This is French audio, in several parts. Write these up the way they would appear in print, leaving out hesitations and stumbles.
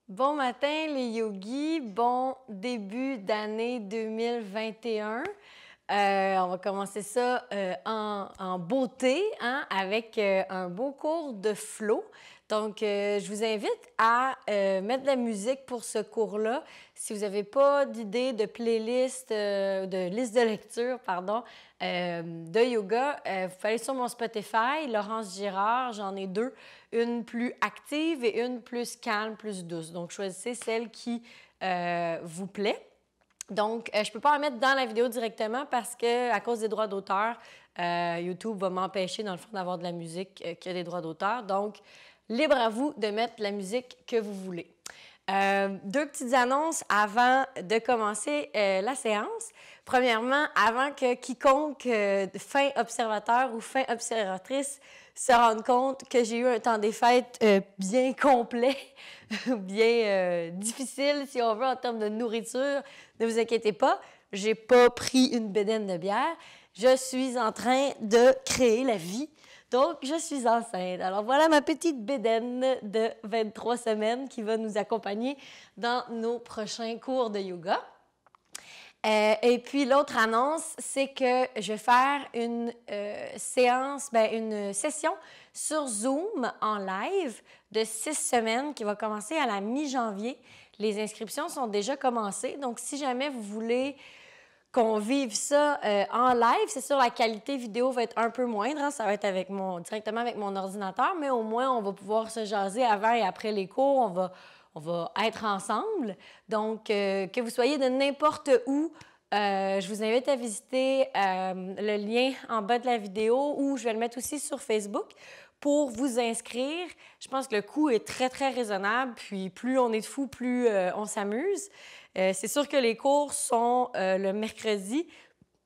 Bon matin les yogis, bon début d'année 2021. On va commencer ça en beauté, hein, avec un beau cours de flow. Donc, je vous invite à mettre de la musique pour ce cours-là. Si vous n'avez pas d'idée de playlist, de liste de lecture, pardon, de yoga, vous pouvez aller sur mon Spotify, Laurence Girard, j'en ai deux, une plus active et une plus calme, plus douce. Donc, choisissez celle qui vous plaît. Donc, je ne peux pas en mettre dans la vidéo directement parce que, à cause des droits d'auteur, YouTube va m'empêcher, dans le fond, d'avoir de la musique qui a des droits d'auteur. Donc, libre à vous de mettre la musique que vous voulez. Deux petites annonces avant de commencer la séance. Premièrement, avant que quiconque fin observateur ou fin observatrice se rende compte que j'ai eu un temps des fêtes bien complet, bien difficile, si on veut, en termes de nourriture, ne vous inquiétez pas, j'ai pas pris une bédaine de bière. Je suis en train de créer la vie. Donc, je suis enceinte. Alors, voilà ma petite bédaine de 23 semaines qui va nous accompagner dans nos prochains cours de yoga. Et puis, l'autre annonce, c'est que je vais faire une une session sur Zoom en live de 6 semaines qui va commencer à la mi-janvier. Les inscriptions sont déjà commencées. Donc, si jamais vous voulez qu'on vive ça en live, c'est sûr, la qualité vidéo va être un peu moindre. Hein? Ça va être directement avec mon ordinateur, mais au moins, on va pouvoir se jaser avant et après les cours. On va être ensemble. Donc, que vous soyez de n'importe où, je vous invite à visiter le lien en bas de la vidéo ou je vais le mettre aussi sur Facebook pour vous inscrire. Je pense que le coût est très, très raisonnable. Puis, plus on est de fous, plus on s'amuse. C'est sûr que les cours sont le mercredi.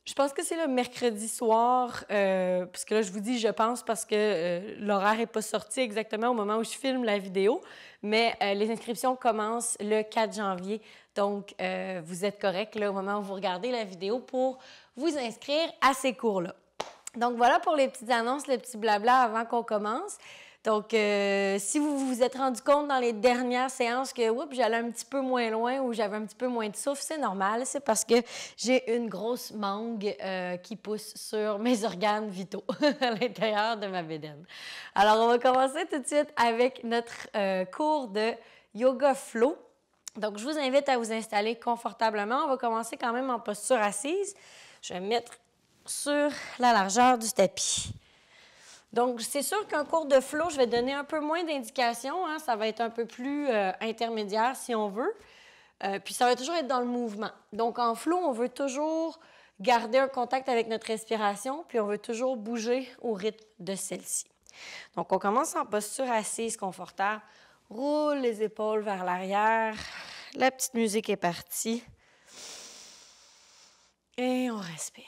Je pense que c'est le mercredi soir, parce que là, je vous dis « je pense » parce que l'horaire n'est pas sorti exactement au moment où je filme la vidéo, mais les inscriptions commencent le 4 janvier. Donc, vous êtes correct là, au moment où vous regardez la vidéo pour vous inscrire à ces cours-là. Donc, voilà pour les petites annonces, le petit blabla avant qu'on commence. Donc, si vous vous êtes rendu compte dans les dernières séances que j'allais un petit peu moins loin ou j'avais un petit peu moins de souffle, c'est normal. C'est parce que j'ai une grosse mangue qui pousse sur mes organes vitaux à l'intérieur de ma bédaine. Alors, on va commencer tout de suite avec notre cours de yoga flow. Donc, je vous invite à vous installer confortablement. On va commencer quand même en posture assise. Je vais me mettre sur la largeur du tapis. Donc, c'est sûr qu'un cours de flow, je vais donner un peu moins d'indications. Hein? Ça va être un peu plus intermédiaire, si on veut. Puis, ça va toujours être dans le mouvement. Donc, en flow, on veut toujours garder un contact avec notre respiration, puis on veut toujours bouger au rythme de celle-ci. Donc, on commence en posture assise confortable. Roule les épaules vers l'arrière. La petite musique est partie. Et on respire.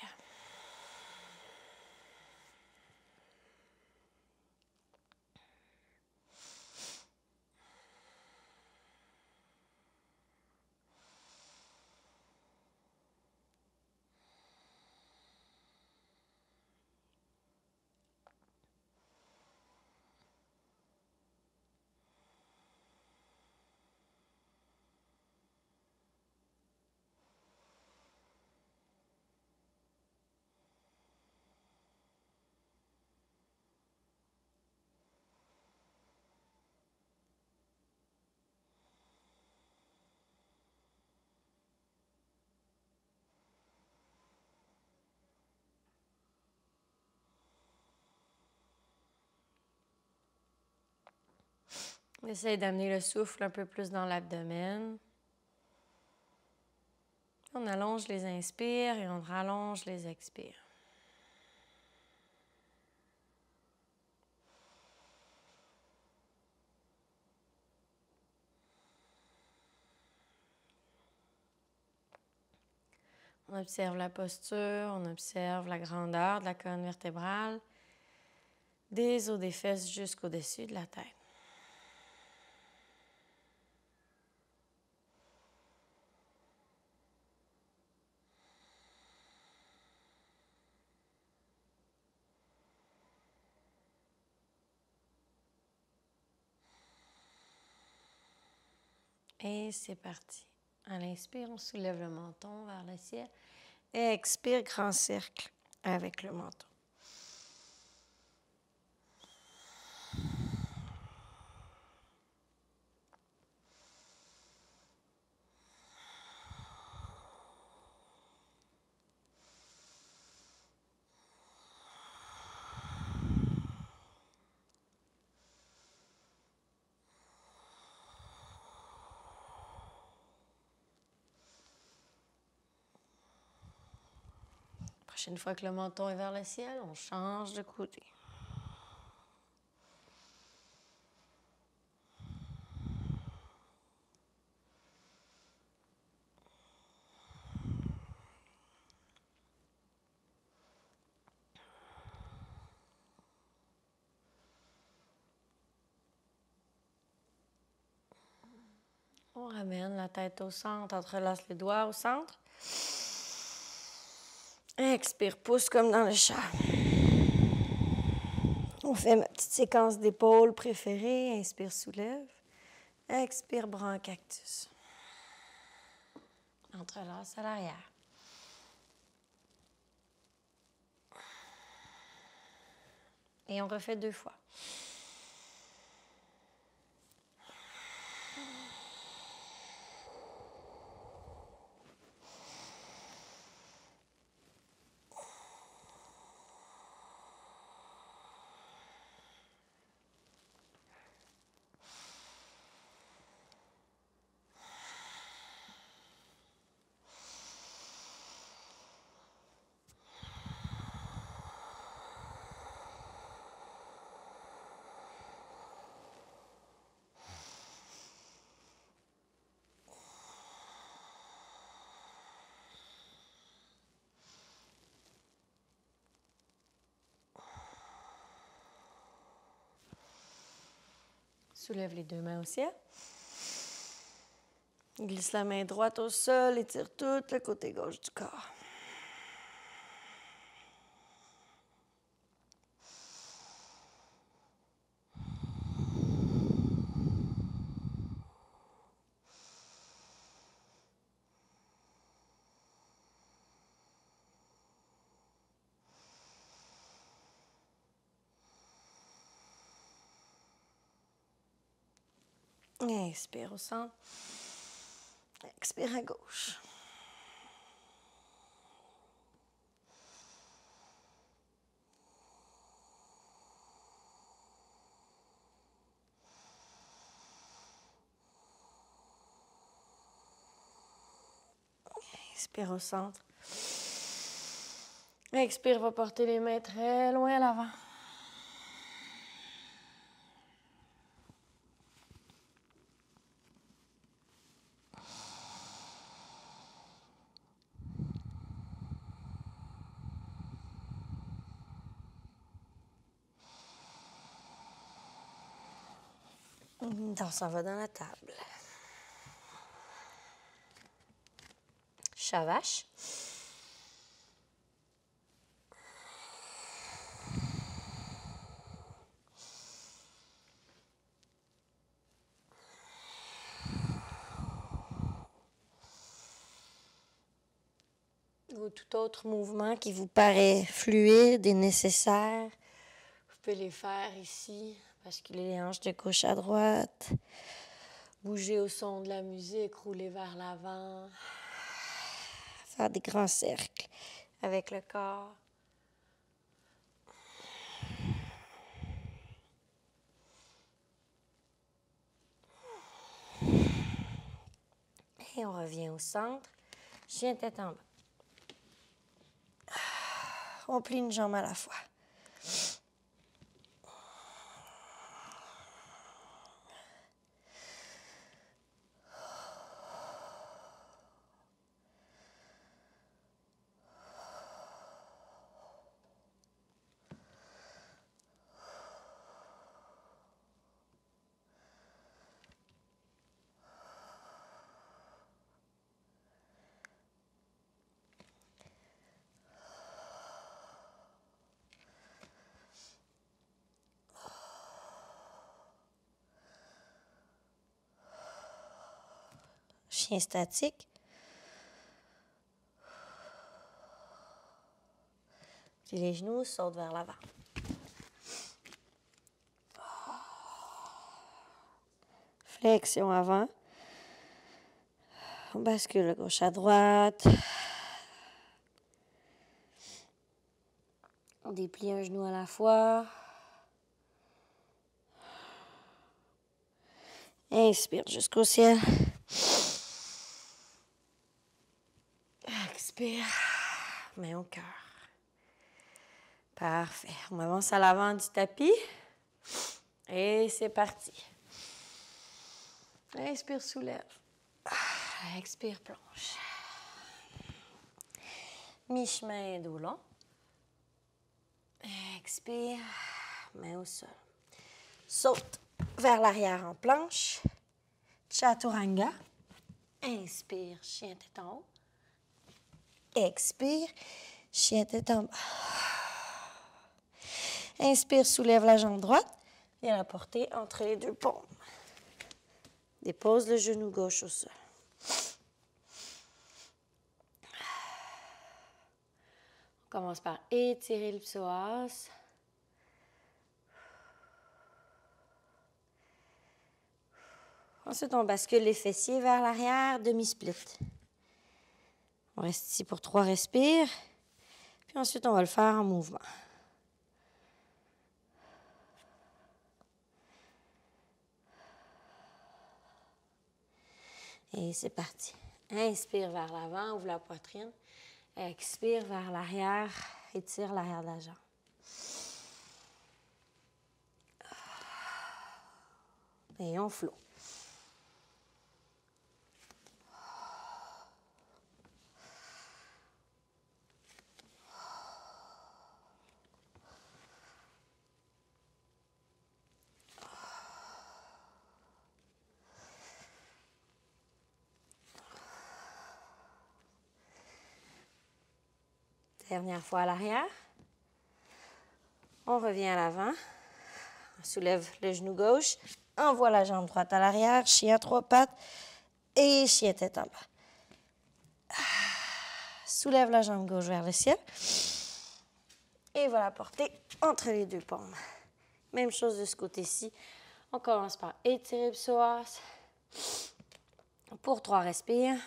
On essaie d'amener le souffle un peu plus dans l'abdomen. On allonge les inspires et on rallonge les expires. On observe la posture, on observe la grandeur de la colonne vertébrale, des os des fesses jusqu'au-dessus de la tête. Et c'est parti. À l'inspire, on soulève le menton vers le ciel. Et expire, grand cercle avec le menton. Prochaine fois que le menton est vers le ciel, on change de côté. On ramène la tête au centre, entrelace les doigts au centre. Expire, pousse comme dans le chat. On fait ma petite séquence d'épaules préférée. Inspire, soulève. Expire, bras en cactus. Entrelace à l'arrière. Et on refait 2 fois. Soulève les 2 mains au ciel. Glisse la main droite au sol, étire tout le côté gauche du corps. Inspire au centre. Expire à gauche. Inspire au centre. Expire, va porter les mains très loin à l'avant. On s'en va dans la table. Chat vache. Ou tout autre mouvement qui vous paraît fluide et nécessaire. Vous pouvez les faire ici, basculer les hanches de gauche à droite, bouger au son de la musique, rouler vers l'avant, faire des grands cercles avec le corps. Et on revient au centre, chien tête en bas. On plie une jambe à la fois. chien statique. Puis les genoux sautent vers l'avant. Flexion avant. On bascule de gauche à droite. On déplie un genou à la fois. Inspire jusqu'au ciel. Expire. Main au cœur. Parfait. On avance à l'avant du tapis. Et c'est parti. Inspire, soulève. Expire, plonge. Mi-chemin, dos long. Expire, main au sol. Saute vers l'arrière en planche. Chaturanga. Inspire, chien tête en haut. Expire, chien tête en bas. Inspire, soulève la jambe droite. Viens la porter entre les deux paumes. Dépose le genou gauche au sol. On commence par étirer le psoas. Ensuite, on bascule les fessiers vers l'arrière, demi-split. On reste ici pour 3 respires. Puis ensuite, on va le faire en mouvement. Et c'est parti. Inspire vers l'avant, ouvre la poitrine. Expire vers l'arrière, étire l'arrière de la jambe. Et on flotte. Dernière fois à l'arrière. On revient à l'avant. On soulève le genou gauche. Envoie la jambe droite à l'arrière. Chien à 3 pattes. Et chien tête en bas. Soulève la jambe gauche vers le ciel. Et va la porter entre les deux paumes. Même chose de ce côté-ci. On commence par étirer le psoas. Pour 3 respires.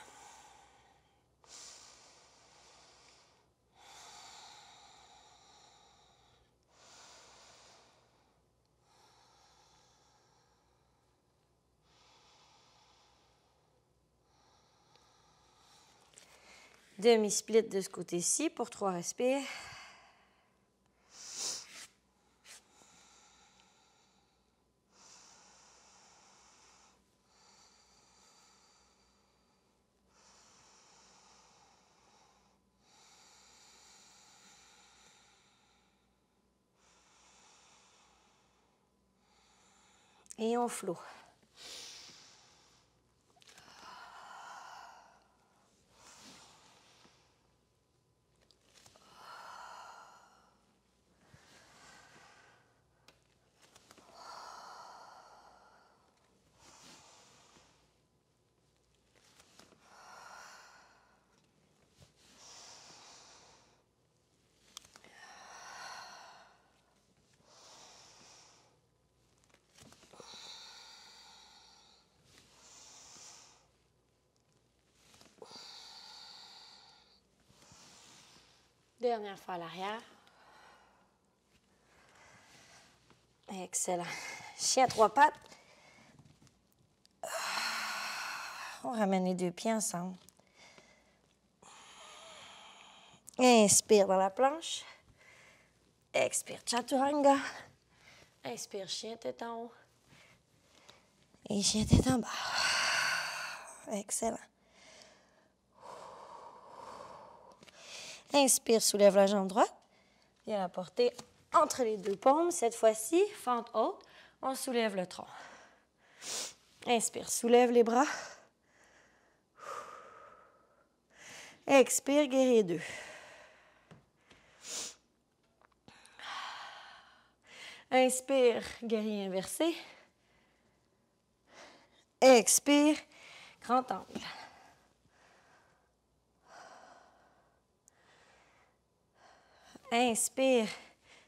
Demi-split de ce côté-ci pour 3 respires. Et on flotte. Dernière fois à l'arrière. Excellent. Chien à 3 pattes. On ramène les 2 pieds ensemble. Inspire dans la planche. Expire, chaturanga. Inspire, chien tête en haut. Et chien tête en bas. Excellent. Inspire, soulève la jambe droite. Viens la porter entre les 2 paumes. Cette fois-ci, fente haute, on soulève le tronc. Inspire, soulève les bras. Expire, guerrier 2. Inspire, guerrier inversé. Expire, grand angle. Inspire,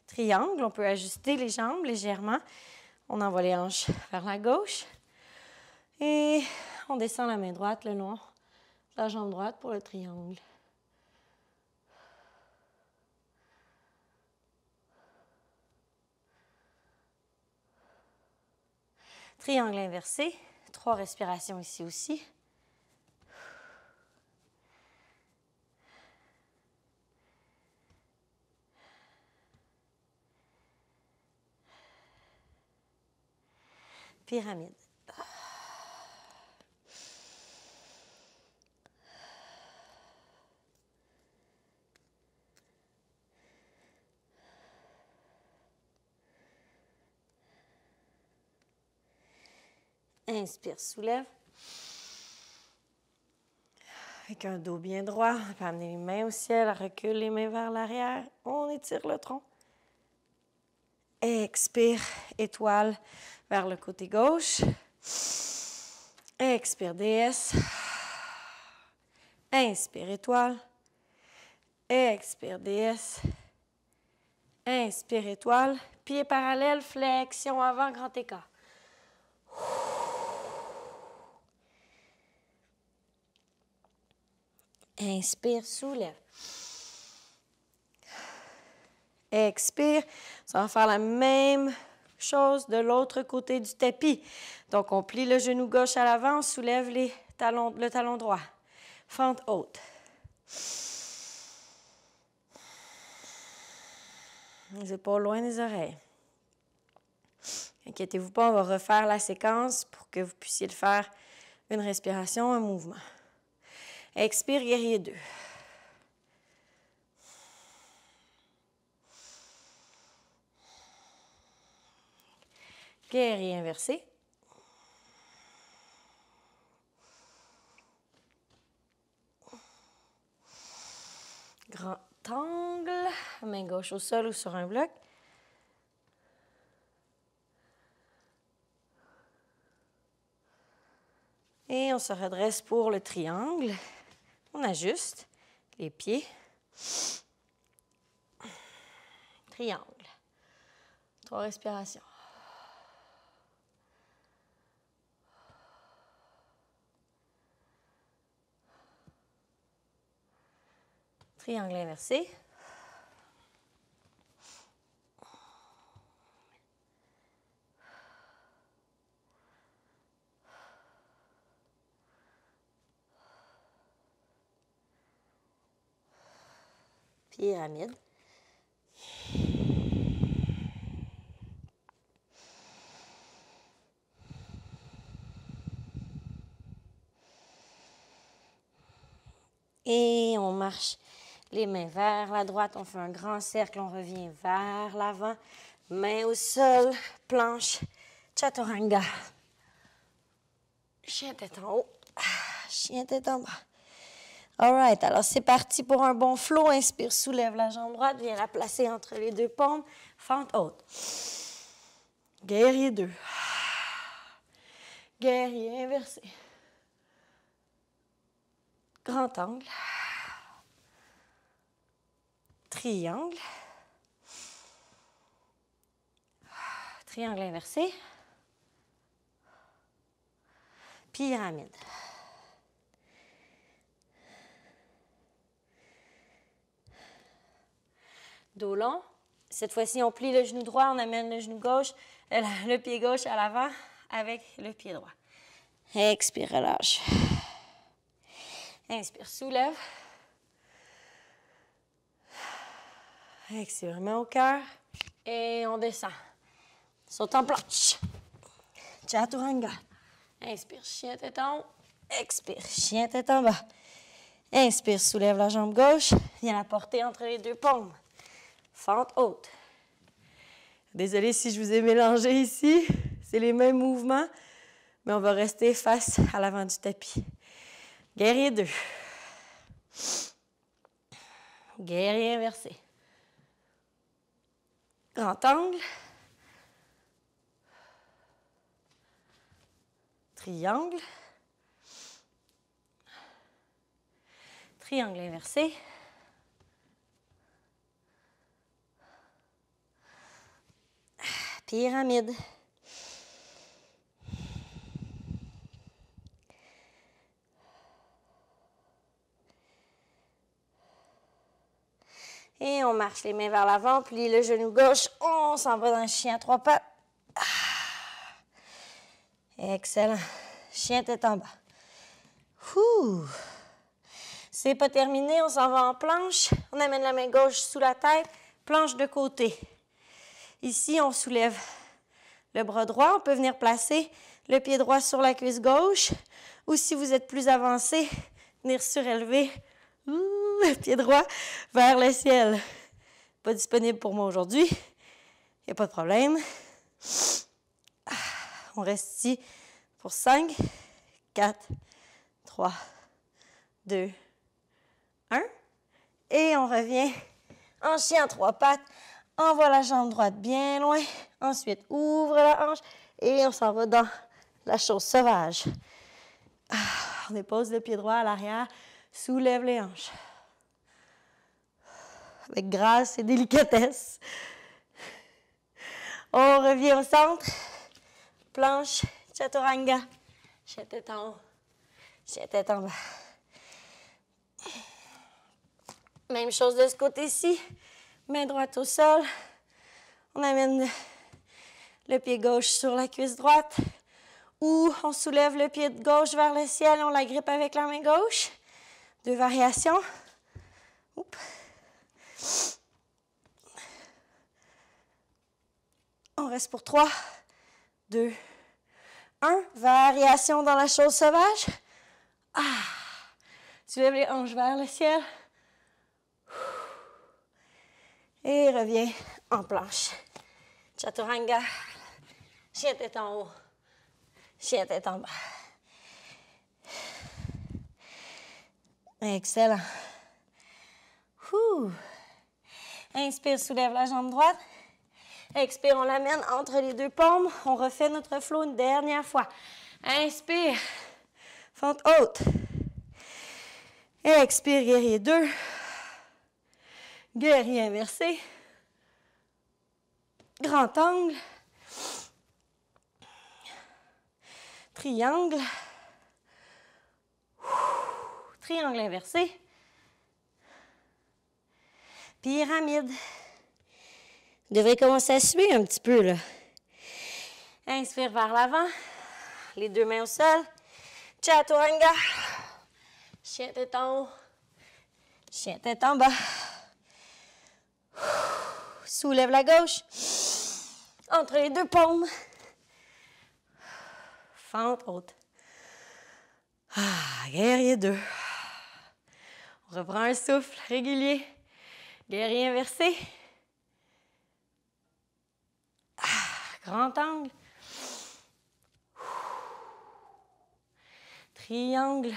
triangle. On peut ajuster les jambes légèrement. On envoie les hanches vers la gauche. Et on descend la main droite le long de la jambe droite pour le triangle. Triangle inversé. 3 respirations ici aussi. Pyramide. Inspire, soulève. Avec un dos bien droit, on peut amener les mains au ciel, recule les mains vers l'arrière. On étire le tronc. Expire, étoile vers le côté gauche. Expire, déesse. Inspire, étoile. Expire, déesse. Inspire, étoile. Pieds parallèles, flexion avant, grand écart. Inspire, soulève. Expire. Ça va faire la même chose de l'autre côté du tapis. Donc, on plie le genou gauche à l'avant, on soulève le talon droit. Fente haute. Les épaules loin des oreilles. Inquiétez-vous pas, on va refaire la séquence pour que vous puissiez le faire une respiration, un mouvement. Expire, guerrier 2. Guerrier inversé. Grand angle, main gauche au sol ou sur un bloc. Et on se redresse pour le triangle. On ajuste les pieds. Triangle. 3 respirations. Triangle inversé. Pyramide. Et on marche les mains vers la droite. On fait un grand cercle. On revient vers l'avant. Main au sol. Planche. Chaturanga. Chien tête en haut. Chien tête en bas. All right. Alors, c'est parti pour un bon flow. Inspire, soulève la jambe droite. Viens la placer entre les deux paumes. Fente haute. Guerrier 2. Guerrier inversé. Grand angle. Triangle. Triangle inversé. Pyramide. Dos long. Cette fois-ci, on plie le genou droit, on amène le genou gauche, le pied gauche à l'avant avec le pied droit. Expire, relâche. Inspire, soulève. Expire, main au cœur. Et on descend. Saute en planche. Chaturanga. Inspire, chien tête en haut. Expire, chien tête en bas. Inspire, soulève la jambe gauche. Viens la porter entre les deux paumes. Fente haute. Désolée si je vous ai mélangé ici. C'est les mêmes mouvements, mais on va rester face à l'avant du tapis. Guerrier 2. Guerrier inversé. Grand angle. Triangle. Triangle inversé. Pyramide. Et on marche les mains vers l'avant, plie le genou gauche. On s'en va dans le chien à 3 pattes. Excellent. Chien tête en bas. Ouh. C'est pas terminé, on s'en va en planche. On amène la main gauche sous la tête, planche de côté. Ici, on soulève le bras droit. On peut venir placer le pied droit sur la cuisse gauche. Ou si vous êtes plus avancé, venir surélever le pied droit vers le ciel. Pas disponible pour moi aujourd'hui. Il n'y a pas de problème. On reste ici pour 5, 4, 3, 2, 1. Et on revient en chien à 3 pattes. Envoie la jambe droite bien loin. Ensuite, ouvre la hanche et on s'en va dans la chose sauvage. On dépose le pied droit à l'arrière. Soulève les hanches. Avec grâce et délicatesse. On revient au centre. Planche, chaturanga. Chien tête en haut. Chien tête en bas. Même chose de ce côté-ci. Main droite au sol. On amène le pied gauche sur la cuisse droite. Ou on soulève le pied gauche vers le ciel. On la grippe avec la main gauche. 2 variations. Oups. On reste pour 3, 2, 1. Variation dans la chose sauvage. Soulève les hanches vers le ciel. Et reviens en planche. Chaturanga. Chien tête en haut. Chien tête en bas. Excellent. Inspire, soulève la jambe droite. Expire, on l'amène entre les 2 paumes. On refait notre flow une dernière fois. Inspire. Fente haute. Et expire, guerrier 2. Guerrier inversé. Grand angle. Triangle. Triangle inversé. Pyramide. Vous devrez commencer à suer un petit peu, là. Inspire vers l'avant. Les 2 mains au sol. Chaturanga. Chien tête en haut. Chien tête en bas. Soulève la gauche. Entre les 2 paumes. Fente haute. Guerrier 2. On reprend un souffle régulier. Guerrier inversé. Grand angle. Triangle.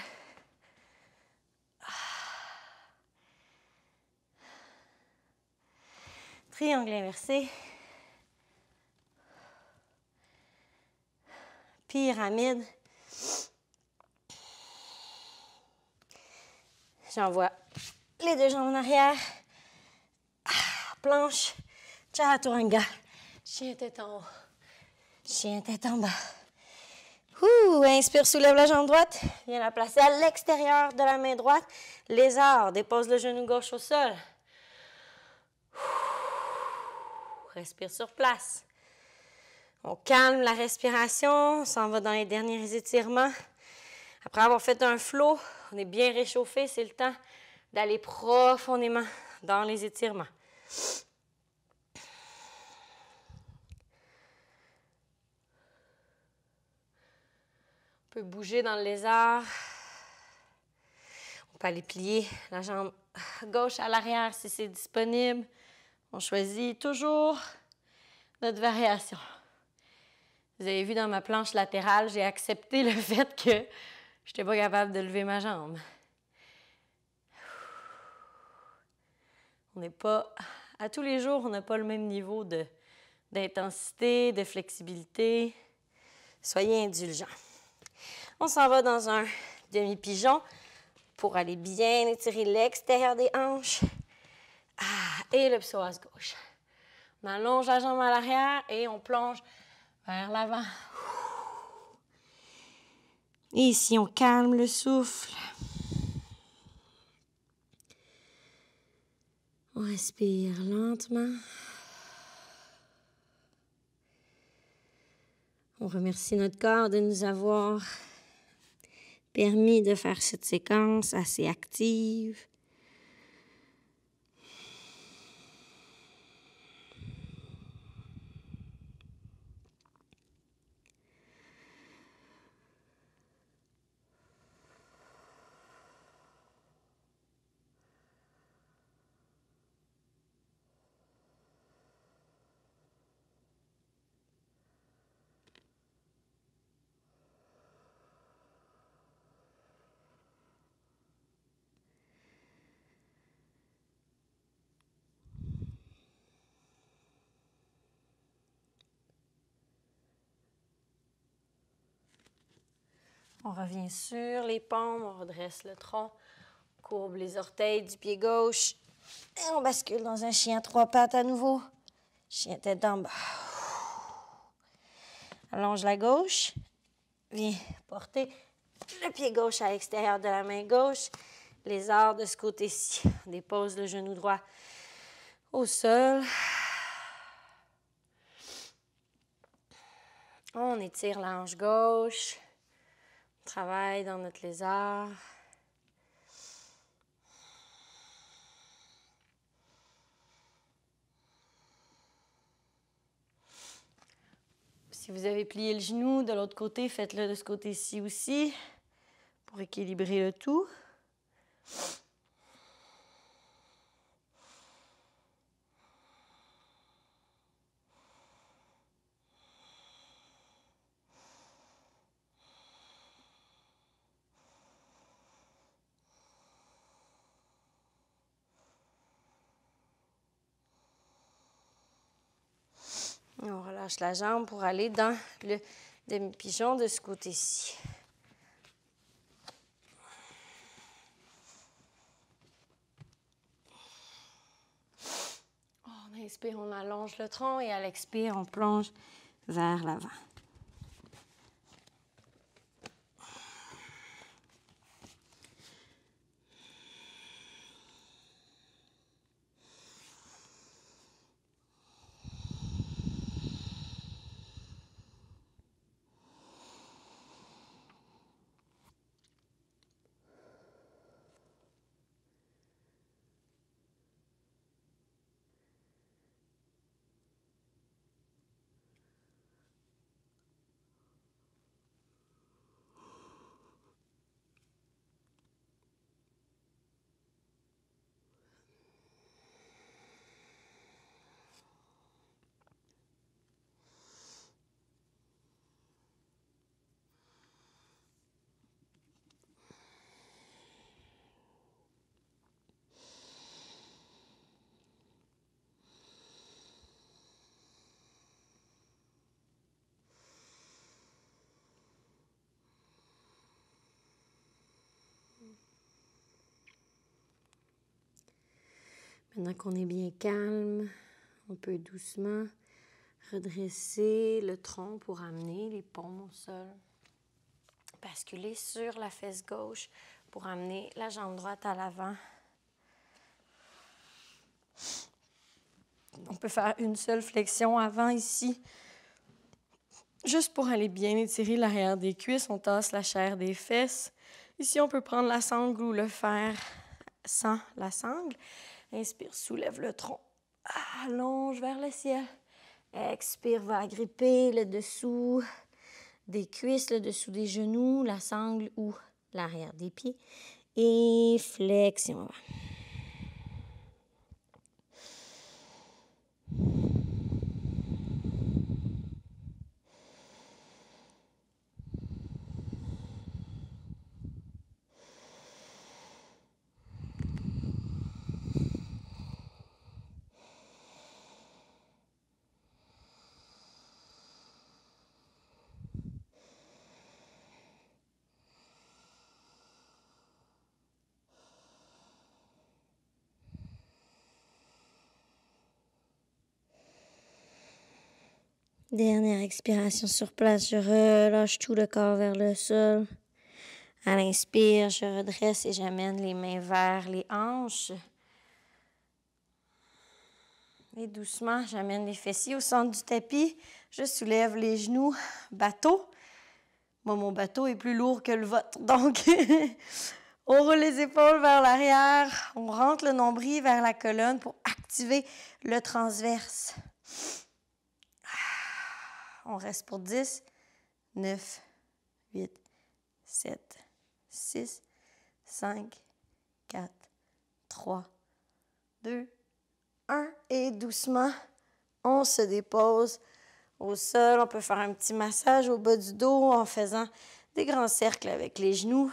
Triangle inversé. Pyramide. J'envoie les 2 jambes en arrière. Planche. Chaturanga. Chien tête en haut. Chien tête en bas. Inspire, soulève la jambe droite. Viens la placer à l'extérieur de la main droite. Lézard, dépose le genou gauche au sol. Respire sur place. On calme la respiration. On s'en va dans les derniers étirements. Après avoir fait un flow, on est bien réchauffé. C'est le temps d'aller profondément dans les étirements. On peut bouger dans le lézard. On peut aller plier la jambe gauche à l'arrière si c'est disponible. On choisit toujours notre variation. Vous avez vu dans ma planche latérale, j'ai accepté le fait que je n'étais pas capable de lever ma jambe. On n'est pas... À tous les jours, on n'a pas le même niveau d'intensité, de flexibilité. Soyez indulgents. On s'en va dans un demi-pigeon pour aller bien étirer l'extérieur des hanches. Et le psoas gauche. On allonge la jambe à l'arrière et on plonge vers l'avant. Et ici, on calme le souffle. On respire lentement. On remercie notre corps de nous avoir permis de faire cette séquence assez active. On revient sur les paumes, on redresse le tronc, courbe les orteils du pied gauche et on bascule dans un chien à 3 pattes à nouveau. Chien tête d'en bas. Allonge la gauche. Viens porter le pied gauche à l'extérieur de la main gauche. Lézard de ce côté-ci. On dépose le genou droit au sol. On étire la hanche gauche. On travaille dans notre lézard. Si vous avez plié le genou de l'autre côté, faites-le de ce côté-ci aussi pour équilibrer le tout. On relâche la jambe pour aller dans le demi-pigeon de ce côté-ci. On inspire, on allonge le tronc et à l'expire, on plonge vers l'avant. Maintenant qu'on est bien calme, on peut doucement redresser le tronc pour amener les paumes au sol. Basculer sur la fesse gauche pour amener la jambe droite à l'avant. On peut faire une seule flexion avant ici. Juste pour aller bien étirer l'arrière des cuisses, on tasse la chair des fesses. Ici, on peut prendre la sangle ou le faire sans la sangle. Inspire, soulève le tronc. Allonge vers le ciel. Expire, va agripper le dessous des cuisses, le dessous des genoux, la sangle ou l'arrière des pieds. Et flexion. Dernière expiration sur place, je relâche tout le corps vers le sol. À l'inspire, je redresse et j'amène les mains vers les hanches. Et doucement, j'amène les fessiers au centre du tapis. Je soulève les genoux, bateau. Moi, mon bateau est plus lourd que le vôtre, donc on roule les épaules vers l'arrière. On rentre le nombril vers la colonne pour activer le transverse. On reste pour 10, 9, 8, 7, 6, 5, 4, 3, 2, 1. Et doucement, on se dépose au sol. On peut faire un petit massage au bas du dos en faisant des grands cercles avec les genoux.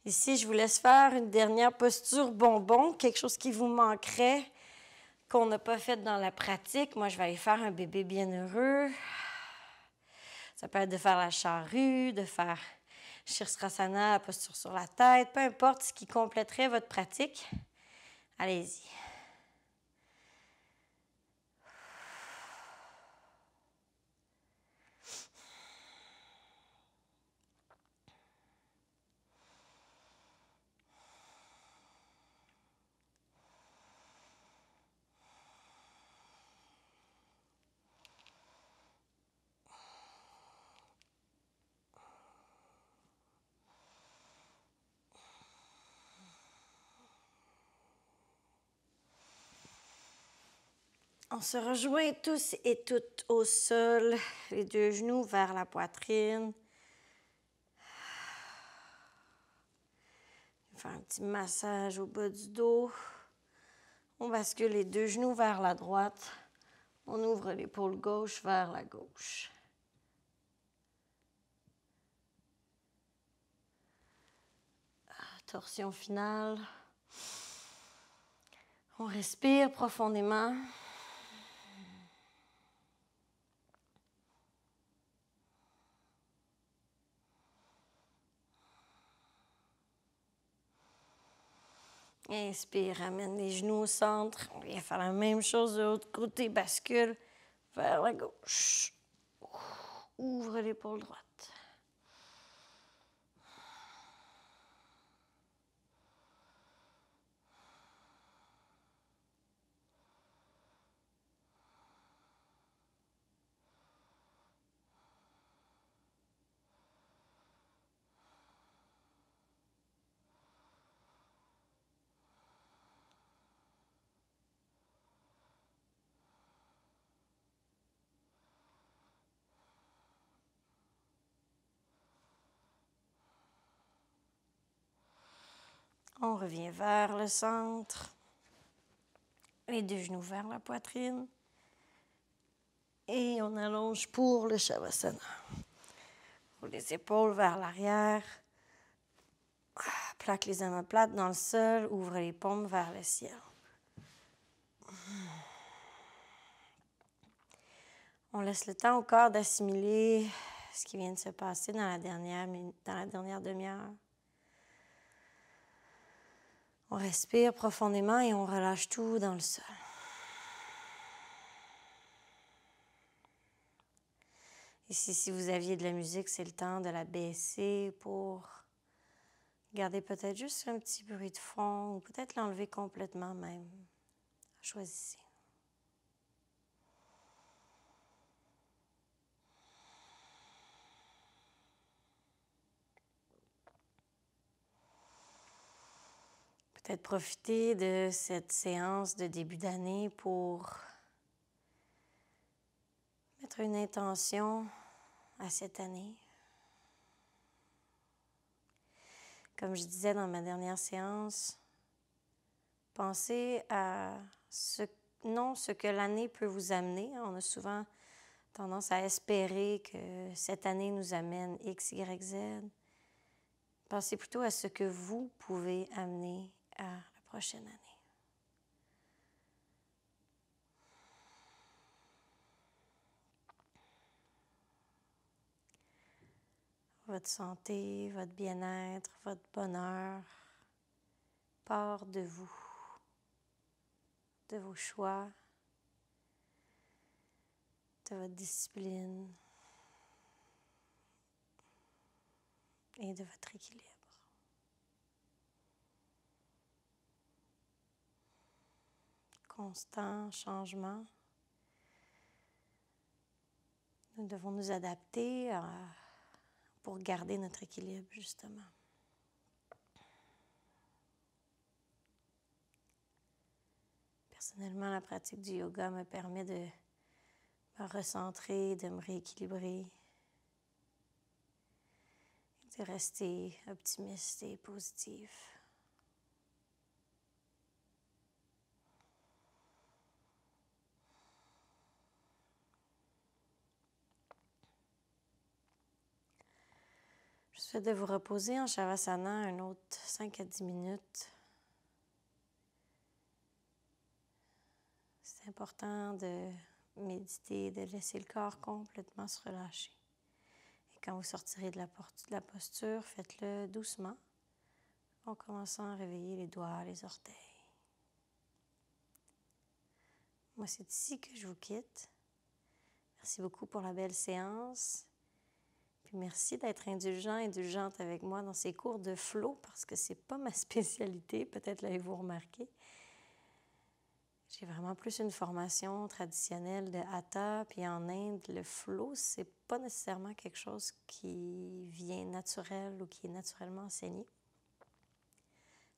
Ici, je vous laisse faire une dernière posture bonbon, quelque chose qui vous manquerait, qu'on n'a pas fait dans la pratique. Moi, je vais aller faire un bébé bienheureux. Ça peut être de faire la charrue, de faire Shirsasana, la posture sur la tête, peu importe ce qui compléterait votre pratique. Allez-y. On se rejoint tous et toutes au sol, les deux genoux vers la poitrine. On fait un petit massage au bas du dos. On bascule les deux genoux vers la droite. On ouvre l'épaule gauche vers la gauche. Torsion finale. On respire profondément. Inspire, ramène les genoux au centre. On vient faire la même chose de l'autre côté. Bascule vers la gauche. Ouvre l'épaule droite. On revient vers le centre. Les deux genoux vers la poitrine. Et on allonge pour le Shavasana. Les épaules vers l'arrière. Plaque les omoplates dans le sol. Ouvre les paumes vers le ciel. On laisse le temps au corps d'assimiler ce qui vient de se passer dans la dernière demi-heure. On respire profondément et on relâche tout dans le sol. Ici, si vous aviez de la musique, c'est le temps de la baisser pour garder peut-être juste un petit bruit de fond ou peut-être l'enlever complètement même. Choisissez. Peut-être profiter de cette séance de début d'année pour mettre une intention à cette année. Comme je disais dans ma dernière séance, pensez à ce que l'année peut vous amener. On a souvent tendance à espérer que cette année nous amène X, Y, Z. Pensez plutôt à ce que vous pouvez amener à la prochaine année. Votre santé, votre bien-être, votre bonheur part de vous. de vos choix, de votre discipline et de votre équilibre. Constant changement. Nous devons nous adapter pour garder notre équilibre, justement. Personnellement, la pratique du yoga me permet de me recentrer, de me rééquilibrer, de rester optimiste et positif. Je souhaite de vous reposer en Shavasana un autre 5 à 10 minutes. C'est important de méditer, de laisser le corps complètement se relâcher. Et quand vous sortirez de la posture, faites-le doucement, en commençant à réveiller les doigts, les orteils. Moi, c'est ici que je vous quitte. Merci beaucoup pour la belle séance. Puis merci d'être indulgente avec moi dans ces cours de flow, parce que c'est pas ma spécialité, peut-être l'avez-vous remarqué. J'ai vraiment plus une formation traditionnelle de Hatha, puis en Inde, le flow, c'est pas nécessairement quelque chose qui vient naturel ou qui est naturellement enseigné.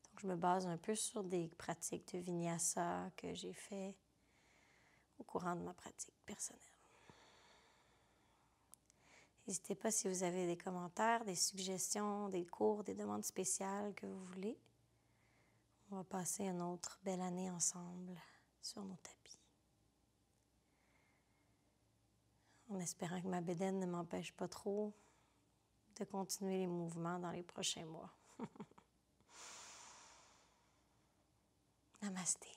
Donc, je me base un peu sur des pratiques de vinyasa que j'ai fait au courant de ma pratique personnelle. N'hésitez pas si vous avez des commentaires, des suggestions, des cours, des demandes spéciales que vous voulez. On va passer une autre belle année ensemble sur nos tapis. En espérant que ma bédaine ne m'empêche pas trop de continuer les mouvements dans les prochains mois. Namasté.